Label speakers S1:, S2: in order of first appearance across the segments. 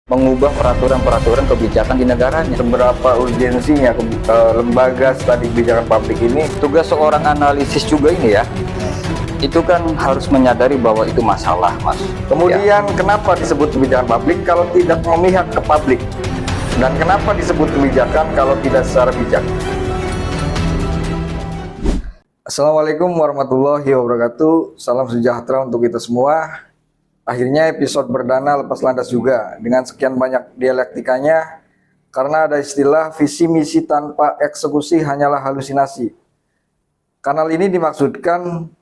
S1: mengubah peraturan-peraturan kebijakan di negaranya.
S2: Seberapa urgensinya lembaga studi kebijakan publik ini?
S1: Tugas seorang analisis juga ini ya, itu kan harus menyadari bahwa itu masalah, Mas.
S2: Kemudian kenapa disebut kebijakan publik kalau tidak memihak ke publik? Dan kenapa disebut kebijakan kalau tidak secara bijak? Assalamualaikum warahmatullahi wabarakatuh. Salam sejahtera untuk kita semua. Akhirnya episode perdana lepas landas juga dengan sekian banyak dialektikanya, karena ada istilah visi misi tanpa eksekusi hanyalah halusinasi. Kanal ini dimaksudkan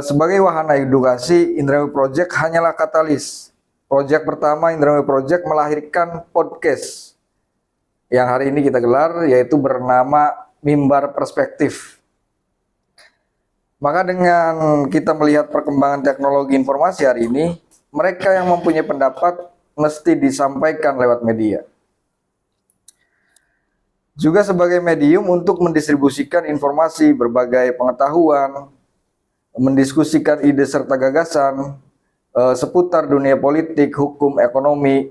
S2: sebagai wahana edukasi. Indrawi Project hanyalah katalis. Project pertama Indrawi Project melahirkan podcast yang hari ini kita gelar, yaitu bernama Mimbar Perspektif. Maka dengan kita melihat perkembangan teknologi informasi hari ini, mereka yang mempunyai pendapat mesti disampaikan lewat media. Juga sebagai medium untuk mendistribusikan informasi, berbagai pengetahuan, mendiskusikan ide serta gagasan seputar dunia politik, hukum, ekonomi,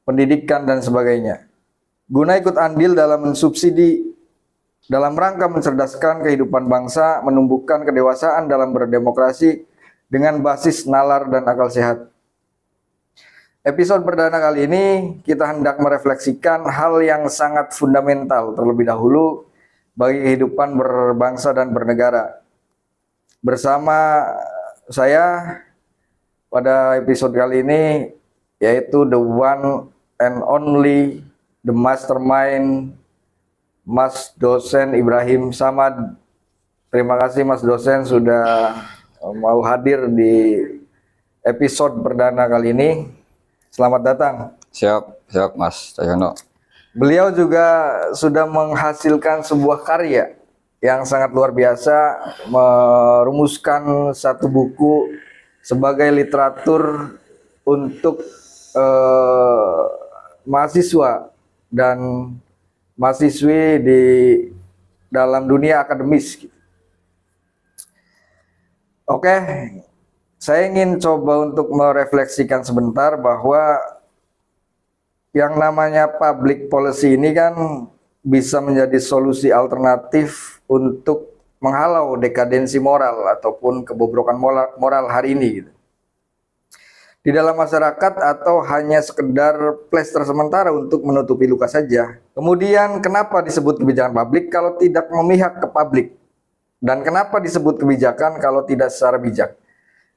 S2: pendidikan, dan sebagainya. Guna ikut andil dalam mensubsidi dalam rangka mencerdaskan kehidupan bangsa, menumbuhkan kedewasaan dalam berdemokrasi dengan basis nalar dan akal sehat. Episode perdana kali ini kita hendak merefleksikan hal yang sangat fundamental terlebih dahulu bagi kehidupan berbangsa dan bernegara. Bersama saya pada episode kali ini yaitu the one and only, the mastermind, Mas Dosen Ibrahim Samad. Terima kasih Mas Dosen sudah mau hadir di episode perdana kali ini. Selamat datang.
S1: Siap Mas Cahyono.
S2: Beliau juga sudah menghasilkan sebuah karya yang sangat luar biasa, merumuskan satu buku sebagai literatur untuk mahasiswa dan mahasiswi di dalam dunia akademis. Oke, saya ingin coba untuk merefleksikan sebentar bahwa yang namanya public policy ini kan bisa menjadi solusi alternatif untuk menghalau dekadensi moral ataupun kebobrokan moral hari ini gitu, di dalam masyarakat, atau hanya sekedar plester sementara untuk menutupi luka saja. Kemudian kenapa disebut kebijakan publik kalau tidak memihak ke publik? Dan kenapa disebut kebijakan kalau tidak secara bijak?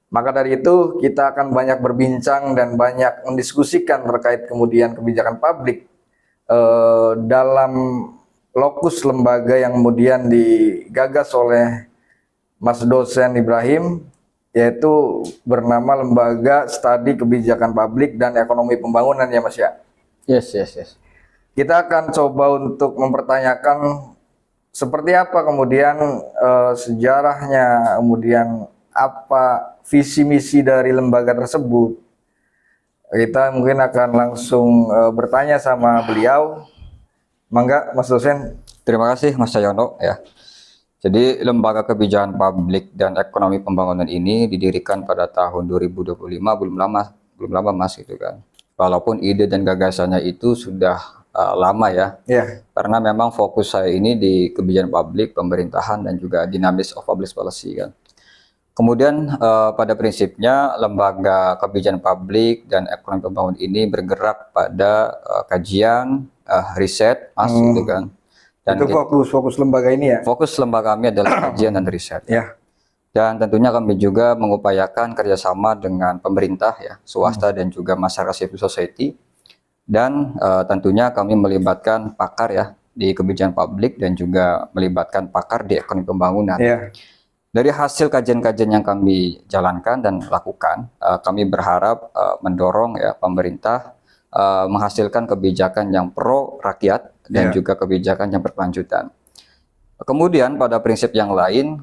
S2: Maka dari itu kita akan banyak berbincang dan banyak mendiskusikan terkait kemudian kebijakan publik dalam lokus lembaga yang kemudian digagas oleh Mas Dosen Ibrahim, yaitu bernama Lembaga Studi Kebijakan Publik dan Ekonomi Pembangunan, ya Mas ya?
S1: Yes.
S2: Kita akan coba untuk mempertanyakan seperti apa kemudian sejarahnya, kemudian apa visi misi dari lembaga tersebut. Kita mungkin akan langsung bertanya sama beliau. Mangga Mas Dosen.
S1: Terima kasih Mas Cahyono ya. Jadi Lembaga Kebijakan Publik dan Ekonomi Pembangunan ini didirikan pada tahun 2025, belum lama Mas gitu kan. Walaupun ide dan gagasannya itu sudah lama ya. Karena memang fokus saya ini di kebijakan publik, pemerintahan, dan juga dinamis of public policy kan. Kemudian pada prinsipnya Lembaga Kebijakan Publik dan Ekonomi Pembangunan ini bergerak pada kajian, riset Mas gitu kan.
S2: Dan itu fokus lembaga ini ya?
S1: Fokus lembaga kami adalah kajian dan riset.
S2: Ya.
S1: Dan tentunya kami juga mengupayakan kerjasama dengan pemerintah ya, swasta dan juga masyarakat civil society. Dan tentunya kami melibatkan pakar ya di kebijakan publik dan juga melibatkan pakar di ekonomi pembangunan.
S2: Ya.
S1: Dari hasil kajian-kajian yang kami jalankan dan lakukan, kami berharap mendorong ya pemerintah menghasilkan kebijakan yang pro rakyat dan juga kebijakan yang berkelanjutan. Kemudian pada prinsip yang lain,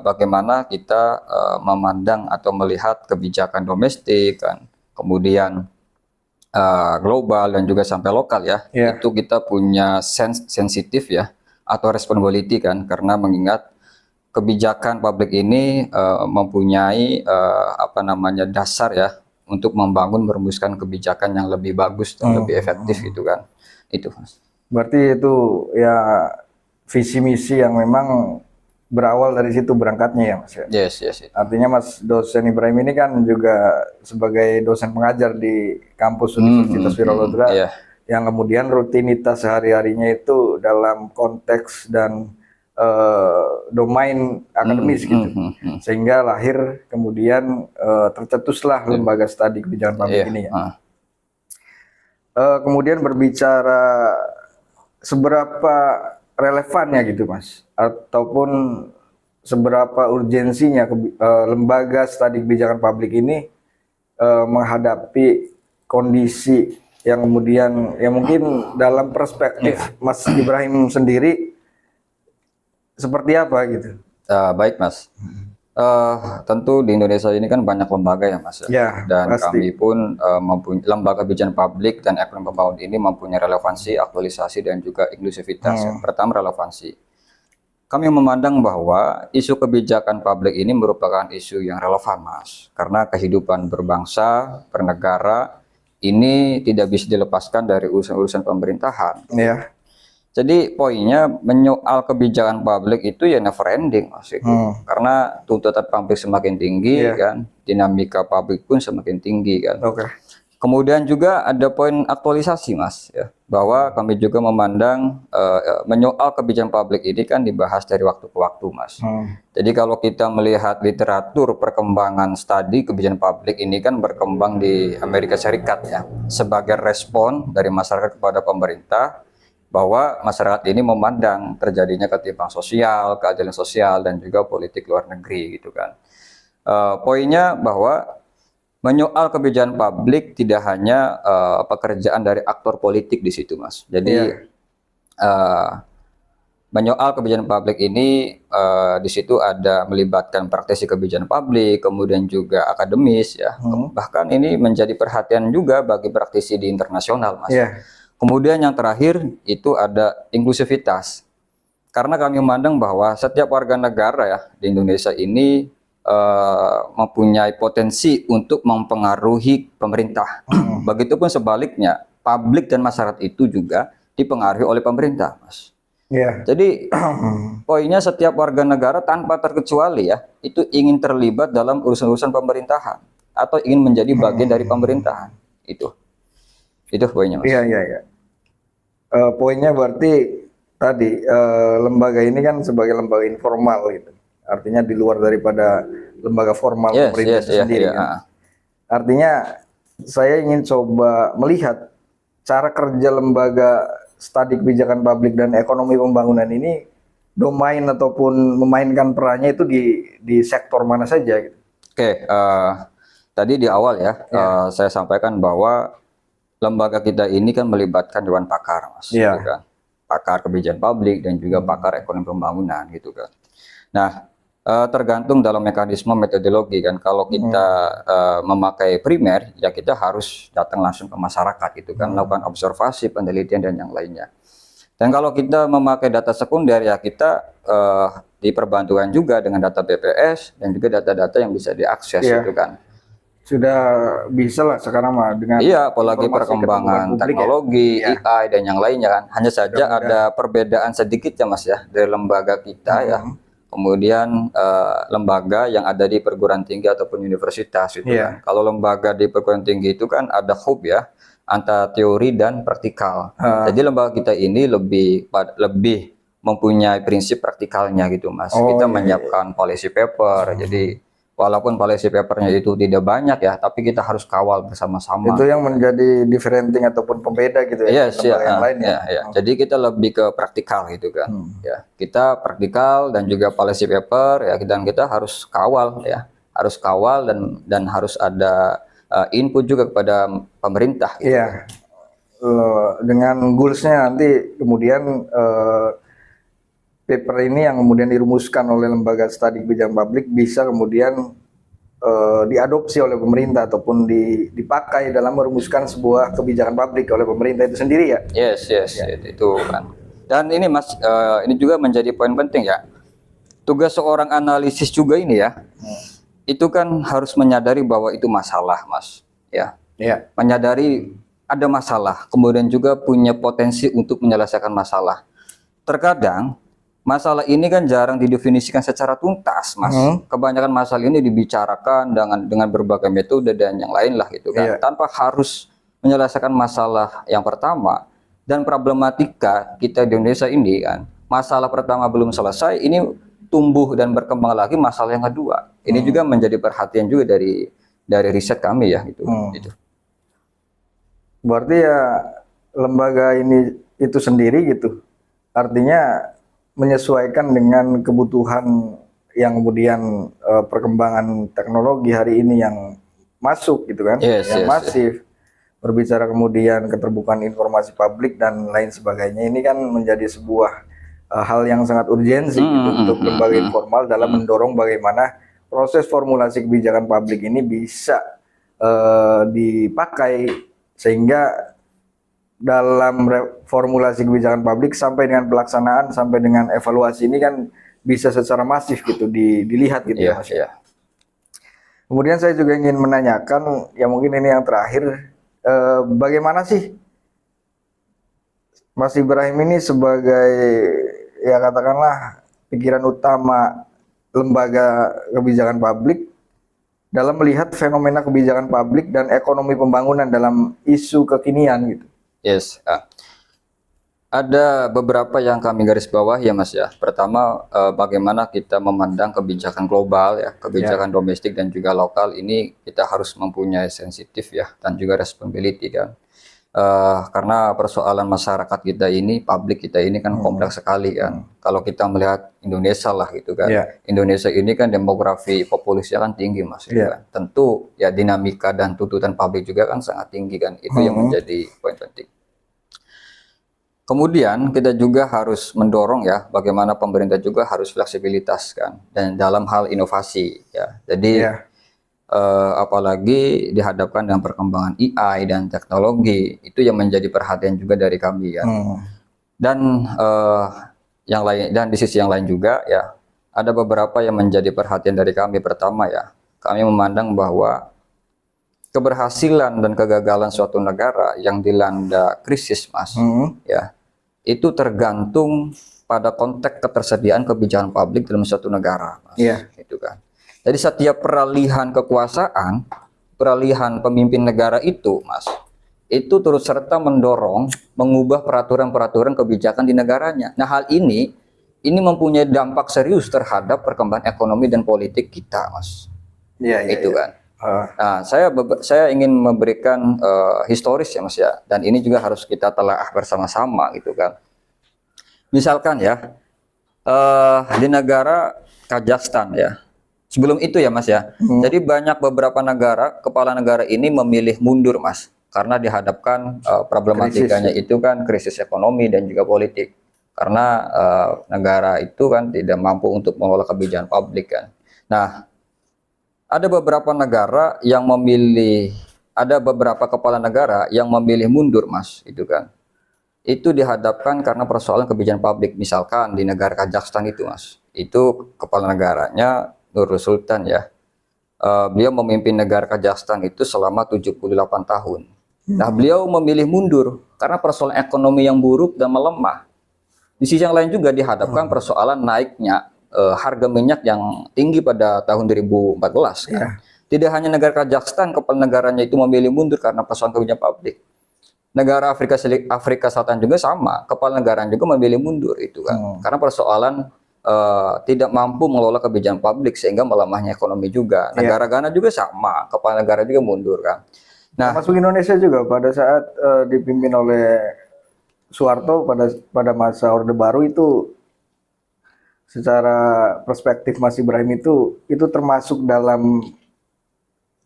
S1: bagaimana kita memandang atau melihat kebijakan domestik kan, kemudian global dan juga sampai lokal ya. Itu kita punya sensitif ya atau responsibility kan, karena mengingat kebijakan publik ini mempunyai dasar ya untuk membangun merumuskan kebijakan yang lebih bagus dan lebih efektif gitu kan. Itu Mas.
S2: Berarti itu ya visi misi yang memang berawal dari situ berangkatnya ya Mas ya.
S1: Yes.
S2: Artinya Mas dosen Ibrahim ini kan juga sebagai dosen pengajar di kampus Universitas Wirabudra
S1: Iya.
S2: yang kemudian rutinitas sehari-harinya itu dalam konteks dan domain akademis gitu. Sehingga lahir kemudian tercetuslah lembaga studi kebijakan publik ini ya. Kemudian berbicara seberapa relevannya gitu Mas, ataupun seberapa urgensinya lembaga studi kebijakan publik ini menghadapi kondisi yang kemudian ya mungkin dalam perspektif Mas Ibrahim sendiri seperti apa gitu?
S1: Baik Mas. Tentu di Indonesia ini kan banyak lembaga ya Mas.
S2: Ya,
S1: dan
S2: pasti.
S1: kami pun mempunyai lembaga kebijakan publik dan ekonomi pembangunan ini mempunyai relevansi, aktualisasi dan juga inklusivitas. Yang pertama relevansi. Kami memandang bahwa isu kebijakan publik ini merupakan isu yang relevan Mas. Karena kehidupan berbangsa, bernegara ini tidak bisa dilepaskan dari urusan-urusan pemerintahan.
S2: Ya.
S1: Jadi poinnya menyoal kebijakan publik itu ya never ending Mas itu. Karena tuntutan publik semakin tinggi kan, dinamika publik pun semakin tinggi kan. Kemudian juga ada poin aktualisasi Mas ya, bahwa kami juga memandang menyoal kebijakan publik ini kan dibahas dari waktu ke waktu Mas. Jadi kalau kita melihat literatur perkembangan studi kebijakan publik ini kan berkembang di Amerika Serikat ya, sebagai respon dari masyarakat kepada pemerintah bahwa masyarakat ini memandang terjadinya ketimpangan sosial, keadilan sosial, dan juga politik luar negeri gitu kan. Poinnya bahwa menyoal kebijakan publik tidak hanya pekerjaan dari aktor politik di situ Mas. Jadi menyoal kebijakan publik ini di situ ada melibatkan praktisi kebijakan publik, kemudian juga akademis ya. Bahkan ini menjadi perhatian juga bagi praktisi di internasional Mas. Kemudian yang terakhir itu ada inklusivitas. Karena kami memandang bahwa setiap warga negara ya di Indonesia ini mempunyai potensi untuk mempengaruhi pemerintah. Begitupun sebaliknya, publik dan masyarakat itu juga dipengaruhi oleh pemerintah, Mas. Jadi poinnya setiap warga negara tanpa terkecuali ya itu ingin terlibat dalam urusan-urusan pemerintahan atau ingin menjadi bagian dari pemerintahan itu. Itu poinnya Mas.
S2: Poinnya berarti tadi lembaga ini kan sebagai lembaga informal gitu. Artinya di luar daripada lembaga formal pemerintah itu sendiri kan. Artinya saya ingin coba melihat cara kerja lembaga studi kebijakan publik dan ekonomi pembangunan ini domain ataupun memainkan perannya itu di sektor mana saja gitu.
S1: Tadi di awal ya, saya sampaikan bahwa lembaga kita ini kan melibatkan dewan pakar Mas, gitu kan. Pakar kebijakan publik dan juga pakar ekonomi pembangunan gitu kan. Nah, tergantung dalam mekanisme metodologi kan. Kalau kita memakai primer ya kita harus datang langsung ke masyarakat gitu kan, melakukan observasi, penelitian dan yang lainnya. Dan kalau kita memakai data sekunder ya kita diperbantukan juga dengan data BPS dan juga data-data yang bisa diakses gitu kan.
S2: Sudah bisa lah sekarang mah dengan
S1: apalagi perkembangan teknologi, AI dan yang lainnya kan. Hanya saja ada perbedaan sedikit ya Mas ya dari lembaga kita ya. Kemudian lembaga yang ada di perguruan tinggi ataupun universitas itu kan. Kalau lembaga di perguruan tinggi itu kan ada hub ya antara teori dan praktikal. Jadi lembaga kita ini lebih mempunyai prinsip praktikalnya gitu Mas. Kita menyiapkan policy paper. Jadi walaupun policy papernya itu tidak banyak ya, tapi kita harus kawal bersama-sama.
S2: Itu yang menjadi differentiating ataupun pembeda gitu ya. Yang lain
S1: Jadi kita lebih ke praktikal gitu kan. Kita praktikal dan juga policy paper ya, dan kita harus kawal ya, harus kawal dan harus ada input juga kepada pemerintah. Gitu.
S2: Dengan goalsnya nanti kemudian paper ini yang kemudian dirumuskan oleh lembaga studi kebijakan publik bisa kemudian diadopsi oleh pemerintah ataupun dipakai dalam merumuskan sebuah kebijakan publik oleh pemerintah itu sendiri ya.
S1: Itu kan. Dan ini Mas, ini juga menjadi poin penting ya. Tugas seorang analisis juga ini ya, itu kan harus menyadari bahwa itu masalah Mas. ya,
S2: Ya.
S1: menyadari ada masalah, kemudian juga punya potensi untuk menyelesaikan masalah. Terkadang masalah ini kan jarang didefinisikan secara tuntas, Mas. Kebanyakan masalah ini dibicarakan dengan berbagai metode dan yang lain lah gitu kan,
S2: Iya.
S1: tanpa harus menyelesaikan masalah yang pertama. Dan problematika kita di Indonesia ini kan, masalah pertama belum selesai, ini tumbuh dan berkembang lagi masalah yang kedua. Ini juga menjadi perhatian juga dari riset kami ya gitu. Gitu.
S2: Berarti ya lembaga ini itu sendiri gitu, artinya menyesuaikan dengan kebutuhan yang kemudian perkembangan teknologi hari ini yang masuk gitu kan, yang masif. Berbicara kemudian keterbukaan informasi publik dan lain sebagainya, ini kan menjadi sebuah hal yang sangat urgensi gitu untuk lembaga informal dalam mendorong bagaimana proses formulasi kebijakan publik ini bisa dipakai, sehingga dalam formulasi kebijakan publik sampai dengan pelaksanaan sampai dengan evaluasi ini kan bisa secara masif gitu dilihat gitu ya Mas. Kemudian saya juga ingin menanyakan, ya mungkin ini yang terakhir, bagaimana sih Mas Ibrahim ini sebagai ya katakanlah pikiran utama lembaga kebijakan publik dalam melihat fenomena kebijakan publik dan ekonomi pembangunan dalam isu kekinian gitu?
S1: Ada beberapa yang kami garis bawah ya Mas ya. Pertama, bagaimana kita memandang kebijakan global ya, kebijakan domestik dan juga lokal ini kita harus mempunyai sensitif ya dan juga responsibility kan. Karena persoalan masyarakat kita ini, publik kita ini kan kompleks sekali kan. Kalau kita melihat Indonesia lah gitu kan. Indonesia ini kan demografi populasinya kan tinggi Mas. Gitu kan. Tentu ya dinamika dan tuntutan publik juga kan sangat tinggi kan. Itu yang menjadi poin penting. Kemudian kita juga harus mendorong ya bagaimana pemerintah juga harus fleksibilitas kan dan dalam hal inovasi ya. Jadi apalagi dihadapkan dengan perkembangan AI dan teknologi, itu yang menjadi perhatian juga dari kami ya. Dan yang lain, dan di sisi yang lain juga ya ada beberapa yang menjadi perhatian dari kami. Pertama ya, kami memandang bahwa keberhasilan dan kegagalan suatu negara yang dilanda krisis Mas ya, itu tergantung pada konteks ketersediaan kebijakan publik dalam suatu negara Mas. Gitu kan. Jadi setiap peralihan kekuasaan, peralihan pemimpin negara itu Mas, itu turut serta mendorong mengubah peraturan-peraturan kebijakan di negaranya. Nah, hal ini mempunyai dampak serius terhadap perkembangan ekonomi dan politik kita Mas. Itu kan. Nah, saya ingin memberikan historis ya Mas ya, dan ini juga harus kita telaah bersama-sama gitu kan. Misalkan ya di negara Kazakhstan ya, sebelum itu ya Mas ya, jadi banyak beberapa negara, kepala negara ini memilih mundur Mas, karena dihadapkan problematikanya itu kan krisis ekonomi dan juga politik, karena negara itu kan tidak mampu untuk mengelola kebijakan publik kan. Nah, ada beberapa negara yang memilih, ada beberapa kepala negara yang memilih mundur Mas, itu kan. Itu dihadapkan karena persoalan kebijakan publik. Misalkan di negara Kazakhstan itu Mas, itu kepala negaranya Nurul Sultan ya. Beliau memimpin negara Kazakhstan itu selama 78 tahun. Nah, beliau memilih mundur karena persoalan ekonomi yang buruk dan melemah. Di sisi yang lain juga dihadapkan persoalan naiknya harga minyak yang tinggi pada tahun 2014 kan. Tidak hanya negara Kazakhstan kepala negaranya itu memilih mundur karena persoalan kebijakan publik. Negara Afrika Selatan juga sama, kepala negara juga memilih mundur itu kan. Karena persoalan tidak mampu mengelola kebijakan publik sehingga melemahnya ekonomi juga. Negara Ghana juga sama, kepala negara juga mundur kan. Nah,
S2: masuk Indonesia juga pada saat dipimpin oleh Soeharto pada masa Orde Baru itu, secara perspektif Mas Ibrahim itu termasuk dalam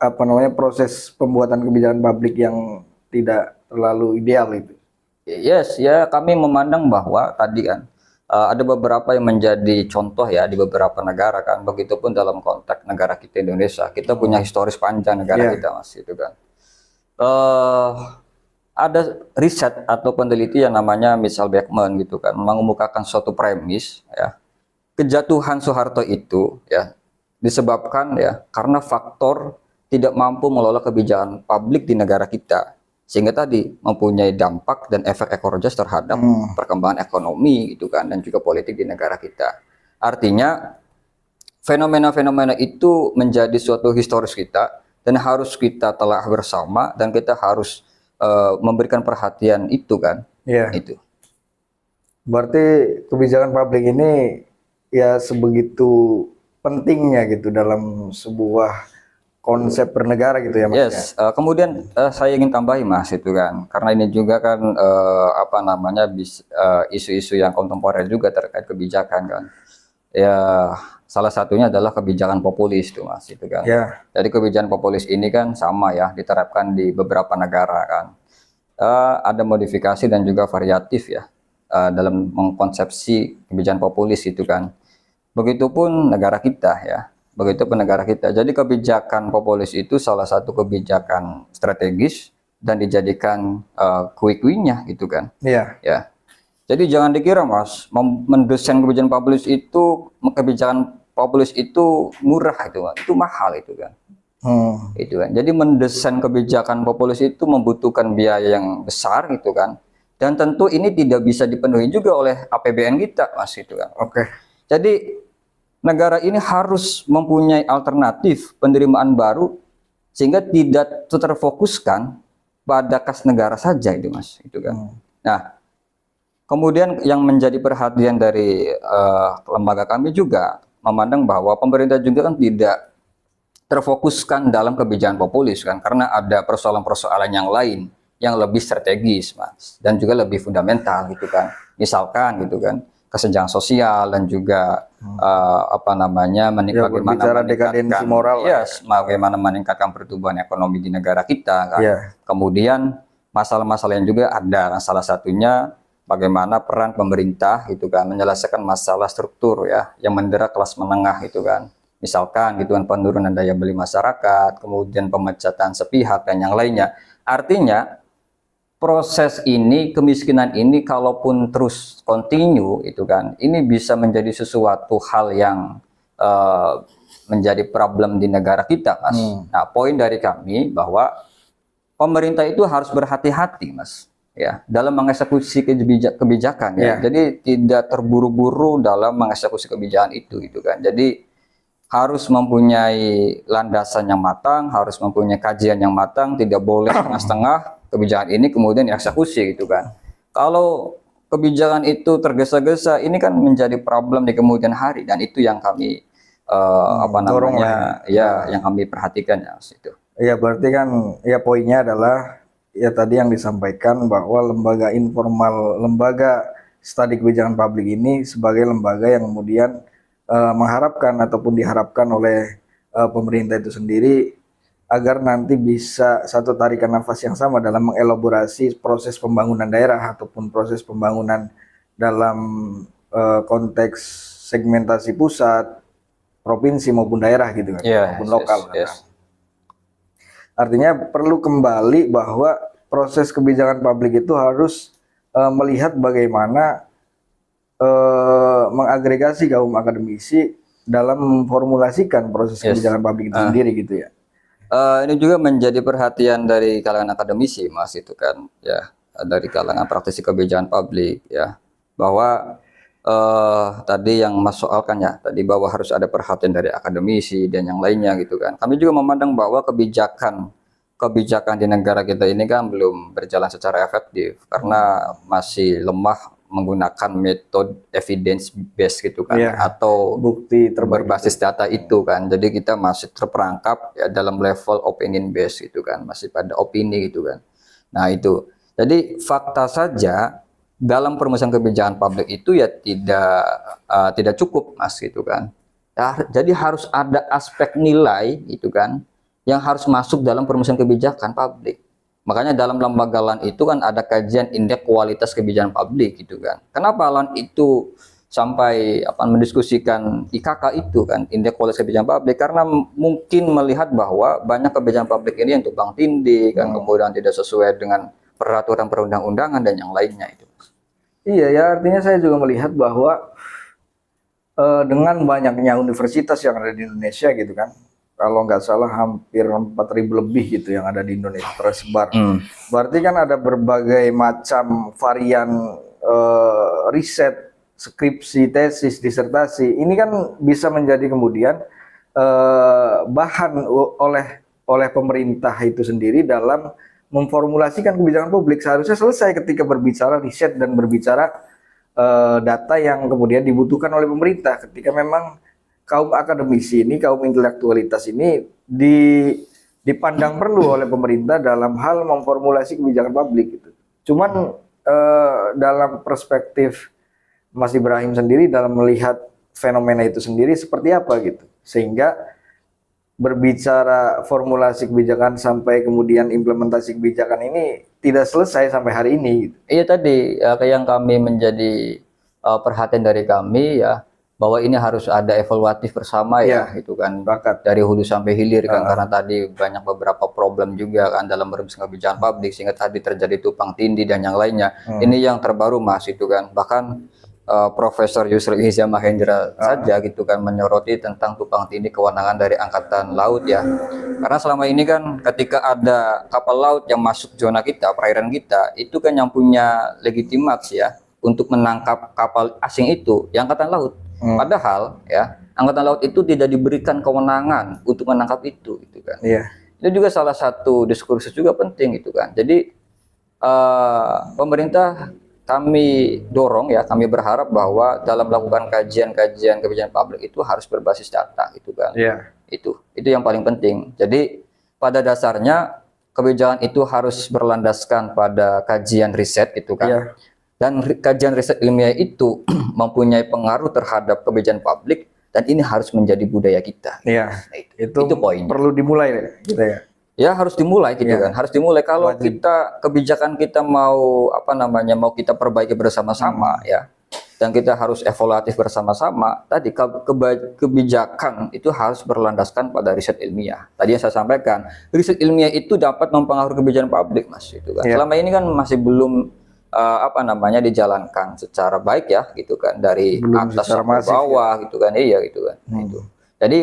S2: apa namanya proses pembuatan kebijakan publik yang tidak terlalu ideal itu.
S1: Yes, ya kami memandang bahwa tadi kan ada beberapa yang menjadi contoh ya di beberapa negara kan. Begitupun dalam konteks negara kita Indonesia, kita punya historis panjang negara kita Mas itu kan. Ada riset atau peneliti yang namanya Michael Beckman gitu kan, mengemukakan suatu premis ya. Kejatuhan Soeharto itu ya disebabkan ya karena faktor tidak mampu mengelola kebijakan publik di negara kita, sehingga tadi mempunyai dampak dan efek ekor jas terhadap perkembangan ekonomi gitu kan, dan juga politik di negara kita. Artinya fenomena-fenomena itu menjadi suatu historis kita dan harus kita telah bersama, dan kita harus memberikan perhatian itu kan.
S2: Iya.
S1: Itu.
S2: Berarti kebijakan publik ini ya sebegitu pentingnya gitu dalam sebuah konsep bernegara gitu ya Mas.
S1: Yes, kemudian saya ingin tambahin Mas itu kan, karena ini juga kan apa namanya isu-isu yang kontemporer juga terkait kebijakan kan. Ya, salah satunya adalah kebijakan populis tuh Mas itu kan.
S2: Ya.
S1: Jadi kebijakan populis ini kan sama ya, diterapkan di beberapa negara kan. Ada modifikasi dan juga variatif ya dalam mengkonsepsi kebijakan populis itu kan. Begitupun negara kita ya. Begitupun negara kita. Jadi kebijakan populis itu salah satu kebijakan strategis dan dijadikan quick win-nya gitu kan.
S2: Iya.
S1: Ya. Jadi jangan dikira Mas, mendesain kebijakan populis itu murah itu Mas. Itu mahal itu kan. Itu kan. Jadi mendesain kebijakan populis itu membutuhkan biaya yang besar gitu kan. Dan tentu ini tidak bisa dipenuhi juga oleh APBN kita Mas itu kan.
S2: Oke.
S1: Jadi negara ini harus mempunyai alternatif penerimaan baru sehingga tidak terfokuskan pada kas negara saja itu Mas itu kan. Nah, kemudian yang menjadi perhatian dari lembaga kami juga memandang bahwa pemerintah juga kan tidak terfokuskan dalam kebijakan populis kan, karena ada persoalan-persoalan yang lain yang lebih strategis Mas, dan juga lebih fundamental gitu kan. Misalkan gitu kan, kesenjangan sosial dan juga apa namanya
S2: Ya, berbicara dekadensi moral.
S1: Yes, bagaimana meningkatkan pertumbuhan ekonomi di negara kita kan.
S2: Ya.
S1: Kemudian masalah-masalah yang juga ada, salah satunya bagaimana peran pemerintah gitu kan menyelesaikan masalah struktur ya yang mendera kelas menengah gitu kan. Misalkan gitu kan, penurunan daya beli masyarakat, kemudian pemecatan sepihak dan yang lainnya. Artinya proses ini, kemiskinan ini kalaupun terus continue itu kan, ini bisa menjadi sesuatu hal yang menjadi problem di negara kita Mas. Nah, poin dari kami bahwa pemerintah itu harus berhati-hati Mas ya dalam mengeksekusi kebijakan ya. Jadi tidak terburu-buru dalam mengeksekusi kebijakan itu gitu kan. Jadi harus mempunyai landasan yang matang, harus mempunyai kajian yang matang, tidak boleh setengah-setengah kebijakan ini kemudian dieksekusi gitu kan. Kalau kebijakan itu tergesa-gesa, ini kan menjadi problem di kemudian hari, dan itu yang kami apa namanya ya yang kami perhatikan ya itu.
S2: Ya, berarti kan ya poinnya adalah ya tadi yang disampaikan bahwa lembaga informal, lembaga studi kebijakan publik ini sebagai lembaga yang kemudian mengharapkan ataupun diharapkan oleh pemerintah itu sendiri agar nanti bisa satu tarikan nafas yang sama dalam mengelaborasi proses pembangunan daerah ataupun proses pembangunan dalam konteks segmentasi pusat, provinsi maupun daerah gitu kan, maupun lokal. Artinya perlu kembali bahwa proses kebijakan publik itu harus melihat bagaimana mengagregasi kaum akademisi dalam memformulasikan proses kebijakan publik itu sendiri gitu ya.
S1: Ini juga menjadi perhatian dari kalangan akademisi Mas itu kan ya, dari kalangan praktisi kebijakan publik ya, bahwa tadi yang Mas soalkan ya tadi bahwa harus ada perhatian dari akademisi dan yang lainnya gitu kan. Kami juga memandang bahwa kebijakan di negara kita ini kan belum berjalan secara efektif karena masih lemah menggunakan metode evidence based gitu kan, atau
S2: bukti
S1: berbasis data itu kan. Jadi kita masih terperangkap ya dalam level opinion based gitu kan, masih pada opini gitu kan. Nah itu, jadi fakta saja dalam perumusan kebijakan publik itu ya tidak cukup Mas gitu kan ya. Jadi harus ada aspek nilai itu kan yang harus masuk dalam perumusan kebijakan publik. Makanya dalam lembaga LAN itu kan ada kajian indeks kualitas kebijakan publik gitu kan. Kenapa LAN itu sampai mendiskusikan IKK itu kan, indeks kualitas kebijakan publik, karena mungkin melihat bahwa banyak kebijakan publik ini yang tumpang tindih kan, kemudian tidak sesuai dengan peraturan perundang-undangan dan yang lainnya itu.
S2: Iya ya, artinya saya juga melihat bahwa dengan banyaknya universitas yang ada di Indonesia gitu kan, kalau nggak salah hampir 4.000 lebih gitu yang ada di Indonesia tersebar. Berarti kan ada berbagai macam varian riset, skripsi, tesis, disertasi. Ini kan bisa menjadi kemudian bahan oleh pemerintah itu sendiri dalam memformulasikan kebijakan publik. Seharusnya selesai ketika berbicara riset dan berbicara data yang kemudian dibutuhkan oleh pemerintah. Ketika memang kaum akademisi ini, kaum intelektualitas ini dipandang perlu oleh pemerintah dalam hal memformulasi kebijakan publik gitu. Cuman dalam perspektif Mas Ibrahim sendiri dalam melihat fenomena itu sendiri seperti apa gitu, sehingga berbicara formulasi kebijakan sampai kemudian implementasi kebijakan ini tidak selesai sampai hari ini gitu.
S1: Iya tadi yang kami menjadi perhatian dari kami ya, bahwa ini harus ada evaluatif bersama ya, gitu kan, dari hulu sampai hilir kan, karena tadi banyak beberapa problem juga kan dalam merumuskan kebijakan publik, sehingga tadi terjadi tumpang tindih dan yang lainnya. Ini yang terbaru Mas, itu kan, bahkan Profesor Yusril Iza Mahendra saja gitu kan menyoroti tentang tumpang tindih kewenangan dari Angkatan Laut ya, karena selama ini kan ketika ada kapal laut yang masuk zona kita, perairan kita, itu kan yang punya legitimasi ya untuk menangkap kapal asing itu yang Angkatan Laut. Padahal ya Angkatan Laut itu tidak diberikan kewenangan untuk menangkap itu gitu kan. Itu juga salah satu diskursus juga penting gitu kan. Jadi pemerintah kami dorong ya, kami berharap bahwa dalam melakukan kajian-kajian kebijakan publik itu harus berbasis data gitu kan. Itu yang paling penting. Jadi pada dasarnya kebijakan itu harus berlandaskan pada kajian riset gitu kan. Dan kajian riset ilmiah itu mempunyai pengaruh terhadap kebijakan publik, dan ini harus menjadi budaya kita.
S2: Nah, itu poin. Perlu dimulai gitu ya.
S1: Ya harus dimulai gitu kan, harus dimulai. Kalau kebijakan kita mau mau kita perbaiki bersama-sama ya, dan kita harus evaluatif bersama-sama. Tadi kebijakan itu harus berlandaskan pada riset ilmiah. Tadi yang saya sampaikan, riset ilmiah itu dapat mempengaruhi kebijakan publik Mas, itu kan. Selama ini kan masih belum dijalankan secara baik ya gitu kan, dari atas sampai bawah gitu kan. Iya gitu kan. Itu. Jadi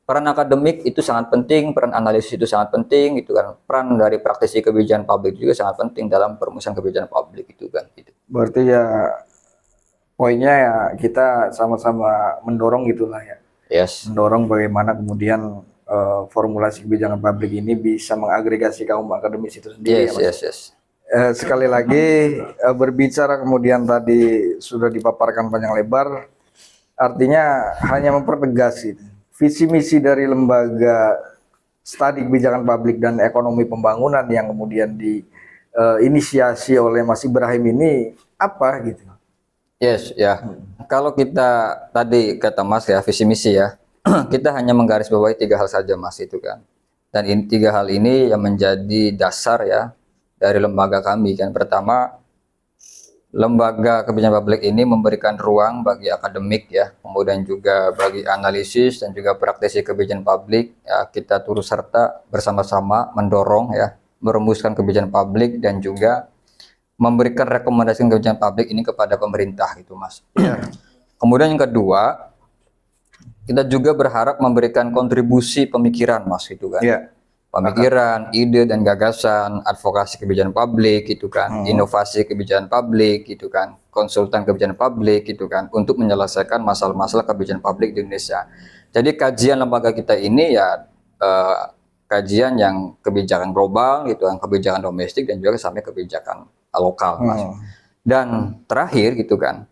S1: peran akademik itu sangat penting, peran analisis itu sangat penting gitu kan. Peran dari praktisi kebijakan publik juga sangat penting dalam perumusan kebijakan publik itu kan. Gitu.
S2: Berarti ya poinnya ya kita sama-sama mendorong gitulah ya. Mendorong bagaimana kemudian formulasi kebijakan publik ini bisa mengagregasi kaum akademis itu sendiri. Sekali lagi berbicara kemudian tadi sudah dipaparkan panjang lebar, artinya hanya mempertegas itu. Visi misi dari lembaga studi kebijakan publik dan ekonomi pembangunan yang kemudian diinisiasi oleh Mas Ibrahim ini apa gitu?
S1: Kalau kita tadi kata Mas ya, visi misi ya, kita hanya menggarisbawahi 3 hal saja Mas, itu kan. Dan ini 3 hal ini yang menjadi dasar ya dari lembaga kami kan. Pertama, lembaga kebijakan publik ini memberikan ruang bagi akademik ya, kemudian juga bagi analisis dan juga praktisi kebijakan publik ya, kita turut serta bersama-sama mendorong ya, merumuskan kebijakan publik dan juga memberikan rekomendasi kebijakan publik ini kepada pemerintah gitu Mas. Kemudian yang kedua, kita juga berharap memberikan kontribusi pemikiran Mas, gitu kan. Pemikiran, ide dan gagasan, advokasi kebijakan publik gitu kan, inovasi kebijakan publik gitu kan, konsultan kebijakan publik gitu kan, untuk menyelesaikan masalah-masalah kebijakan publik di Indonesia. Jadi kajian lembaga kita ini ya kajian yang kebijakan global gitu kan, kebijakan domestik dan juga sampai kebijakan lokal Mas. Dan terakhir gitu kan,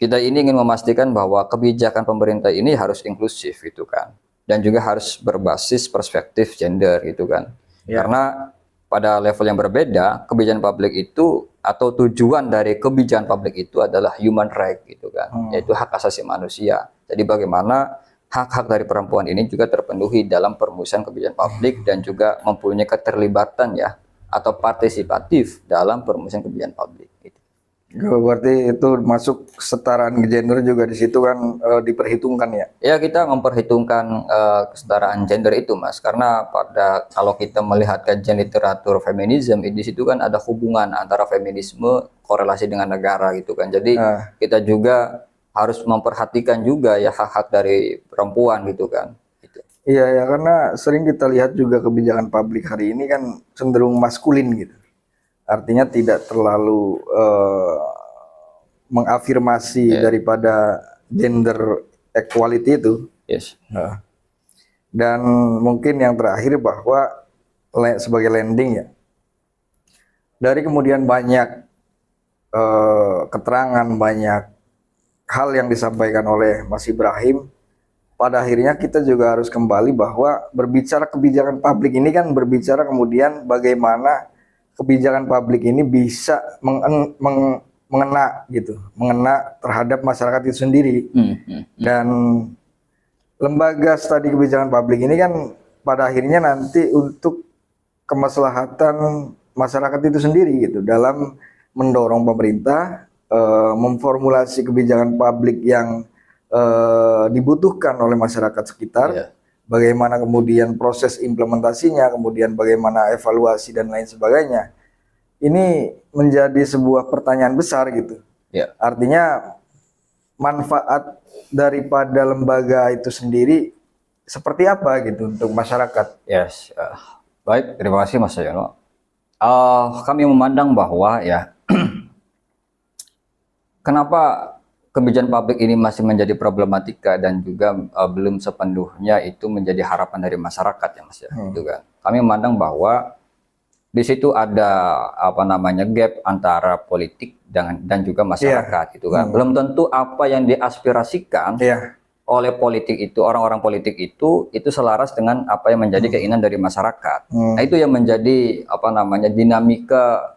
S1: kita ini ingin memastikan bahwa kebijakan pemerintah ini harus inklusif gitu kan, dan juga harus berbasis perspektif gender gitu kan. Karena pada level yang berbeda, kebijakan publik itu atau tujuan dari kebijakan publik itu adalah human right gitu kan, yaitu hak asasi manusia. Jadi bagaimana hak-hak dari perempuan ini juga terpenuhi dalam perumusan kebijakan publik dan juga mempunyai keterlibatan ya atau partisipatif dalam perumusan kebijakan publik.
S2: Berarti itu masuk kesetaraan gender juga di situ kan diperhitungkan ya?
S1: Ya, kita memperhitungkan kesetaraan gender itu Mas, karena kalau kita melihat kajian literatur feminisme di situ kan ada hubungan antara feminisme korelasi dengan negara gitu kan. Jadi kita juga harus memperhatikan juga ya hak-hak dari perempuan gitu kan.
S2: Iya ya, karena sering kita lihat juga kebijakan publik hari ini kan cenderung maskulin gitu. Artinya tidak terlalu mengafirmasi
S1: Ya,
S2: daripada gender equality itu.
S1: yes.
S2: Nah, dan mungkin yang terakhir bahwa sebagai landing ya, dari kemudian banyak keterangan, banyak hal yang disampaikan oleh Mas Ibrahim, pada akhirnya kita juga harus kembali bahwa berbicara kebijakan publik ini kan berbicara kemudian bagaimana kebijakan publik ini bisa mengena gitu, mengena terhadap masyarakat itu sendiri. Dan lembaga studi kebijakan publik ini kan pada akhirnya nanti untuk kemaslahatan masyarakat itu sendiri gitu, dalam mendorong pemerintah memformulasi kebijakan publik yang dibutuhkan oleh masyarakat sekitar.
S1: Iya.
S2: Bagaimana kemudian proses implementasinya, kemudian bagaimana evaluasi dan lain sebagainya. Ini menjadi sebuah pertanyaan besar gitu.
S1: Ya.
S2: Artinya manfaat daripada lembaga itu sendiri seperti apa gitu untuk masyarakat.
S1: Yes. Baik, terima kasih Mas Yono. Kami memandang bahwa ya kenapa kebijakan publik ini masih menjadi problematika dan juga belum sepenuhnya itu menjadi harapan dari masyarakat ya Mas ya, gitu kan. Kami memandang bahwa di situ ada apa namanya gap antara politik dan juga masyarakat gitu kan. Belum tentu apa yang diaspirasikan oleh politik itu, orang-orang politik itu selaras dengan apa yang menjadi keinginan dari masyarakat. Nah, itu yang menjadi apa namanya dinamika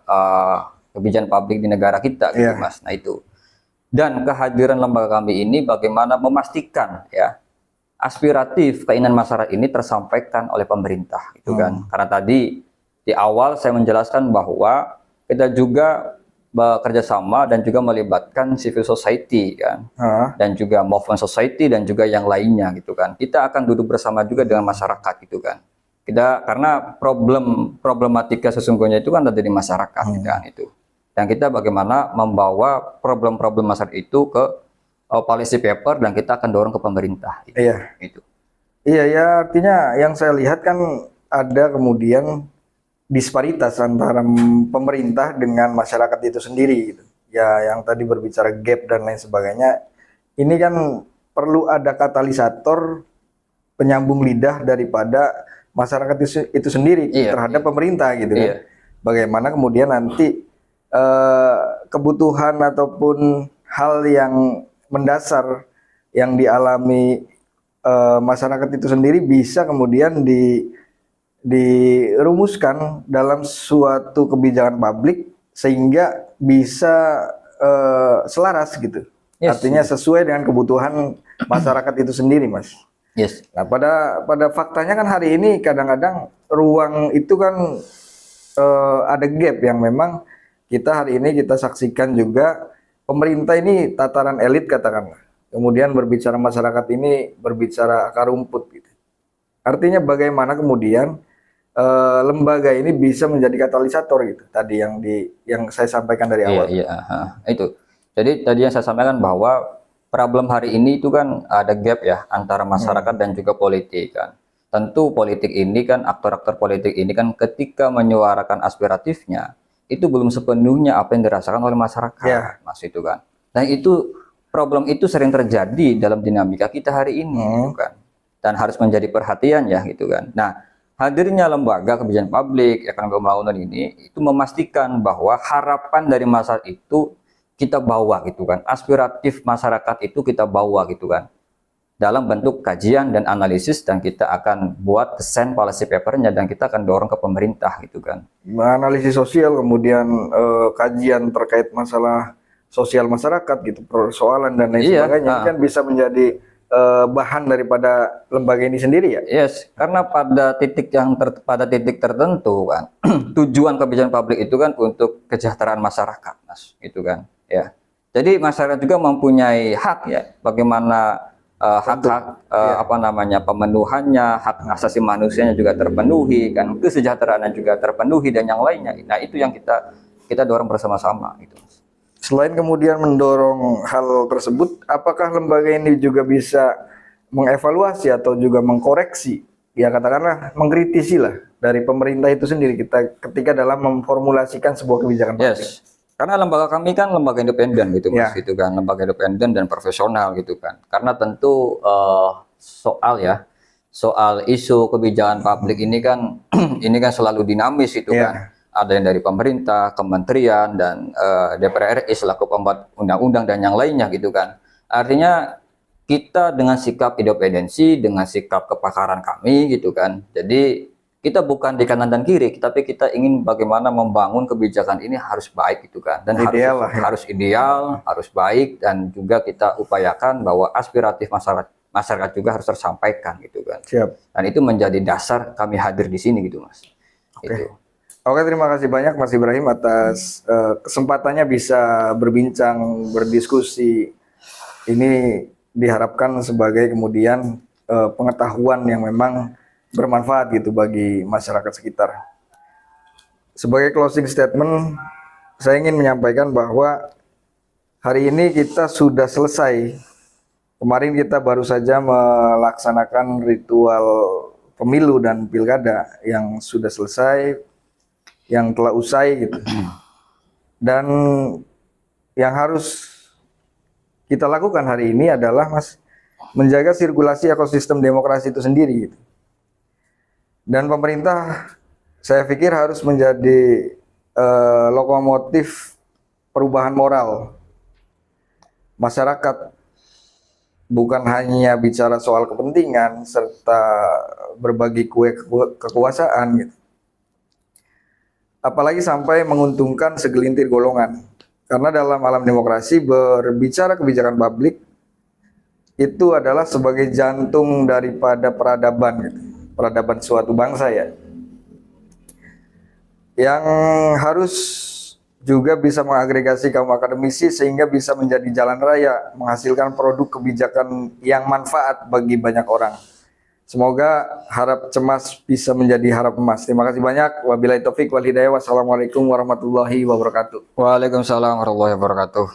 S1: kebijakan publik di negara kita gitu Mas. Nah, itu. Dan kehadiran lembaga kami ini bagaimana memastikan ya aspiratif keinginan masyarakat ini tersampaikan oleh pemerintah gitu kan. Karena tadi di awal saya menjelaskan bahwa kita juga bekerja sama dan juga melibatkan civil society kan, dan juga movement society dan juga yang lainnya gitu kan. Kita akan duduk bersama juga dengan masyarakat gitu kan. Karena problematika sesungguhnya itu kan ada di masyarakat gitu kan itu. Dan kita bagaimana membawa problem-problem masyarakat itu ke policy paper dan kita akan dorong ke pemerintah. Gitu.
S2: Iya.
S1: Gitu.
S2: Iya ya, artinya yang saya lihat kan ada kemudian disparitas antara pemerintah dengan masyarakat itu sendiri gitu. Ya, yang tadi berbicara gap dan lain sebagainya. Ini kan perlu ada katalisator penyambung lidah daripada masyarakat itu sendiri terhadap pemerintah gitu kan. Bagaimana kemudian nanti kebutuhan ataupun hal yang mendasar yang dialami masyarakat itu sendiri bisa kemudian dirumuskan dalam suatu kebijakan publik sehingga bisa selaras gitu. Artinya sesuai dengan kebutuhan masyarakat itu sendiri, Mas. Nah, pada faktanya kan hari ini kadang-kadang ruang itu kan ada gap yang memang kita hari ini kita saksikan juga pemerintah ini tataran elit katakanlah. Kemudian berbicara masyarakat ini berbicara akar rumput gitu. Artinya bagaimana kemudian lembaga ini bisa menjadi katalisator gitu. Tadi yang saya sampaikan dari awal.
S1: Itu. Jadi tadi yang saya sampaikan bahwa problem hari ini itu kan ada gap ya antara masyarakat dan juga politik kan. Tentu politik ini kan aktor-aktor politik ini kan ketika menyuarakan aspiratifnya itu belum sepenuhnya apa yang dirasakan oleh masyarakat, Mas itu kan. Dan itu problem itu sering terjadi dalam dinamika kita hari ini, gitu kan. Dan harus menjadi perhatian ya, gitu kan. Nah, hadirnya lembaga kebijakan publik, ekonomi pembangunan ini itu memastikan bahwa harapan dari masyarakat itu kita bawa, gitu kan. Aspiratif masyarakat itu kita bawa, gitu kan. Dalam bentuk kajian dan analisis dan kita akan buat desain policy papernya dan kita akan dorong ke pemerintah gitu kan.
S2: Analisis sosial kemudian kajian terkait masalah sosial masyarakat gitu, persoalan dan lain sebagainya ini kan bisa menjadi bahan daripada lembaga ini sendiri ya.
S1: Karena pada titik tertentu kan tujuan kebijakan publik itu kan untuk kesejahteraan masyarakat, Mas, gitu kan. Ya. Jadi masyarakat juga mempunyai hak ya bagaimana hak-hak apa namanya pemenuhannya, hak asasi manusianya juga terpenuhi kan, kesejahteraannya juga terpenuhi dan yang lainnya. Nah, itu yang kita dorong bersama-sama gitu.
S2: Selain kemudian mendorong hal tersebut, apakah lembaga ini juga bisa mengevaluasi atau juga mengkoreksi, ya katakanlah mengkritisi lah dari pemerintah itu sendiri kita ketika dalam memformulasikan sebuah kebijakan publik.
S1: Yes. Karena lembaga kami kan lembaga independen gitu Mas,
S2: Ya.
S1: gitu kan, lembaga independen dan profesional gitu kan. Karena tentu soal isu kebijakan publik ini kan ini kan selalu dinamis gitu
S2: Ya.
S1: kan. Ada yang dari pemerintah, kementerian dan DPR RI selaku pembuat undang-undang dan yang lainnya gitu kan. Artinya kita dengan sikap independensi, dengan sikap kepakaran kami gitu kan. Jadi kita bukan di kanan dan kiri, tapi kita ingin bagaimana membangun kebijakan ini harus baik gitu kan. Dan
S2: Ideal lah, ya.
S1: harus ideal, harus baik, dan juga kita upayakan bahwa aspiratif masyarakat juga harus tersampaikan gitu kan.
S2: Siap.
S1: Dan itu menjadi dasar kami hadir di sini gitu Mas. Gitu.
S2: Oke, terima kasih banyak Mas Ibrahim atas kesempatannya bisa berbincang, berdiskusi. Ini diharapkan sebagai kemudian pengetahuan yang memang bermanfaat gitu bagi masyarakat sekitar. Sebagai closing statement, saya ingin menyampaikan bahwa hari ini kita sudah selesai. Kemarin kita baru saja melaksanakan ritual pemilu dan pilkada yang sudah selesai, yang telah usai gitu. Dan yang harus kita lakukan hari ini adalah Mas menjaga sirkulasi ekosistem demokrasi itu sendiri gitu. Dan pemerintah saya pikir harus menjadi lokomotif perubahan moral masyarakat, bukan hanya bicara soal kepentingan serta berbagi kekuasaan gitu. Apalagi sampai menguntungkan segelintir golongan. Karena dalam alam demokrasi berbicara kebijakan publik itu adalah sebagai jantung daripada peradaban gitu. Peradaban suatu bangsa ya. Yang harus juga bisa mengagregasi kaum akademisi sehingga bisa menjadi jalan raya menghasilkan produk kebijakan yang manfaat bagi banyak orang. Semoga harap cemas bisa menjadi harap emas. Terima kasih banyak. Wabillahi taufik wal hidayah. Wassalamualaikum warahmatullahi wabarakatuh.
S1: Waalaikumsalam warahmatullahi wabarakatuh.